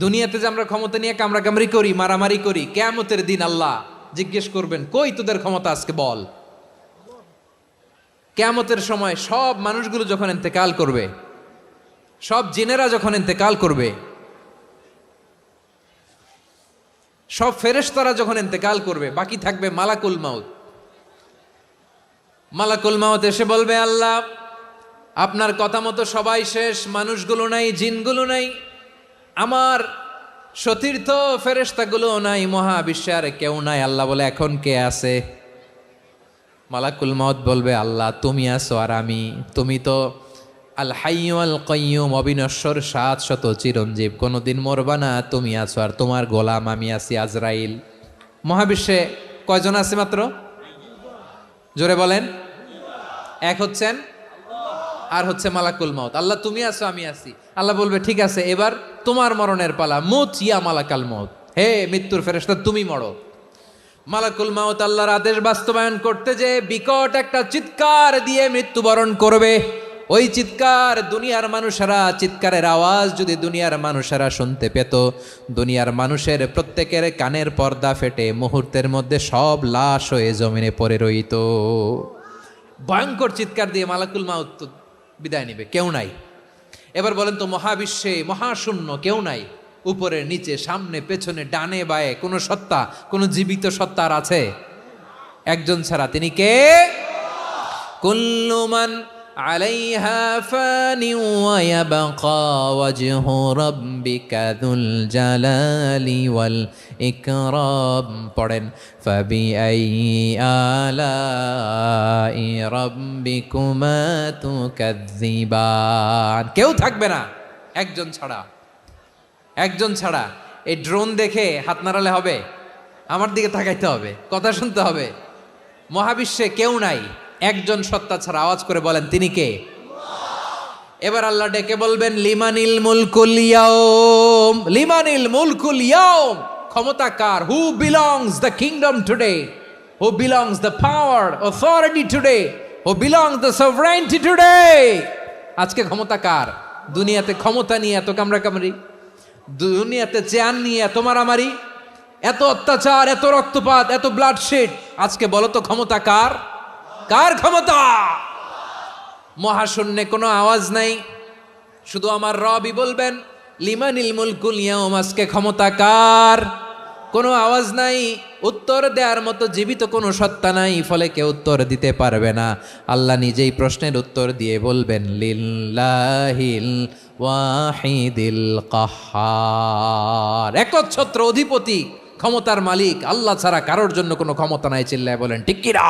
দুনিয়াতে যে আমরা ক্ষমতা নিয়ে কামড়াকামড়ি করি, মারামারি করি, কিয়ামতের দিন আল্লাহ জিজ্ঞেস করবেন, কই তোদের ক্ষমতা আজকে বল। কিয়ামতের সময় সব মানুষগুলো যখন ইন্তেকাল করবে, সব জিনেরা যখন ইন্তেকাল করবে, সব ফেরেশতারা যখন ইন্তেকাল করবে, বাকি থাকবে মালাকুল মাউত। মালাকুল মাউত এসে বলবে, আল্লাহ আপনার কথা মতো সবাই শেষ, মানুষগুলো নাই, জিনগুলো নাই, আমার সতীর্থ ফেরেশতাগুলো নাই, মহাবিশ্বে আর কেউ নাই। আল্লাহ বলে, এখন কে আছে? মালাকুল মাউত বলবে, আল্লাহ তুমি আছো আর আমি। তুমি তো আল হাইয়্যু আল কাইয়্যুম, অবিনশ্বর, শাশ্বত, চিরঞ্জীব, কোনোদিন মরবা না, তুমি আছো আর তোমার গোলাম আমি আছি আজরাইল। মহাবিশ্বে কয়জন আছে মাত্র? জোরে বলেন। এক হচ্ছেন আর হচ্ছে মালাকুল মাউত। আল্লাহ তুমি আছো আমি আছি। আল্লাহ বলবে, ঠিক আছে, এবার তোমার মরণের পালা, মুত ইয়া মালাকাল মাউত, হে মৃত্যুর ফেরেশতা তুমি মরো। মালাকুল মাউত আল্লাহর আদেশ বাস্তবায়ন করতে যে বিকট একটা চিৎকার দিয়ে মৃত্যুবরণ করবে। ওই চিৎকার দুনিয়ার মানুষেরা, চিৎকারের আওয়াজ যদি দুনিয়ার মানুষেরা শুনতে পেত, দুনিয়ার মানুষের প্রত্যেকের কানের পর্দা ফেটে মুহূর্তের মধ্যে সব লাশ হয়ে জমিনে পড়ে রইত। ভয়ঙ্কর চিৎকার দিয়ে মালাকুল মাউত বিদায় নিবে, কেউ নাই। এবার বলেন তো, মহাবিশ্বে মহাশূন্য, কেউ নাই, উপরে নিচে সামনে পেছনে ডানে বায়ে কোনো সত্তা, কোনো জীবিত সত্তা আর আছে? একজন ছাড়া, তিনি কে? কুল্লু মান আলাইহা ফানি ওয়া ইয়াবকা ওয়াজহু রাব্বিকা যুল জালালি ওয়াল ইকরাম। পড়েন, ফাবিআইয়ি আলাই রাব্বিকুমা তুকাযযিবান। কেউ থাকবে না একজন ছাড়া, একজন ছাড়া। এই ড্রোন দেখে হাত নাড়ালে হবে? আমার দিকে তাকাইতে হবে, কথা শুনতে হবে। মহাবিশ্বে কেউ নাই, একজন সত্তা ছাড়া। আওয়াজ করে বলেন, তিনি কে? এবার আল্লাহ ডেকে বলবেন, লিমানিল মুলকুল ইয়াউম, লিমানিল মুলকুল ইয়াউম। ক্ষমতা কার? Who belongs the kingdom today, who belongs the power authority today, who belongs the sovereignty today. আজকে ক্ষমতা কার? দুনিয়াতে ক্ষমতা নিয়ে এত কামড়াকামড়ি, দুনিয়াতে চেয়ার নিয়ে এত মারামারি, এত অত্যাচার, এত রক্তপাত, এত ব্লাডশেড। আজকে বলো তো ক্ষমতা কার? কার ক্ষমতা? মহাশূন্যে কোনো আওয়াজ নাই, শুধু আমার রবই বলবেন, লিমানিল মুলকুল ইয়াউম। আজকে ক্ষমতা কার? কোনো আওয়াজ নাই, উত্তর দেওয়ার মতো জীবিত কোনো সত্তা নাই, ফলে কেউ উত্তর দিতে পারবে না। আল্লাহ নিজেই প্রশ্নের উত্তর দিয়ে বলবেন, লিল্লাহিল ওয়াহিদিল কাহ্হার। একচ্ছত্র অধিপতি, ক্ষমতার মালিক আল্লাহ ছাড়া কারোর জন্য কোনো ক্ষমতা নাই। চিল্লায় বলেন ঠিক কিনা?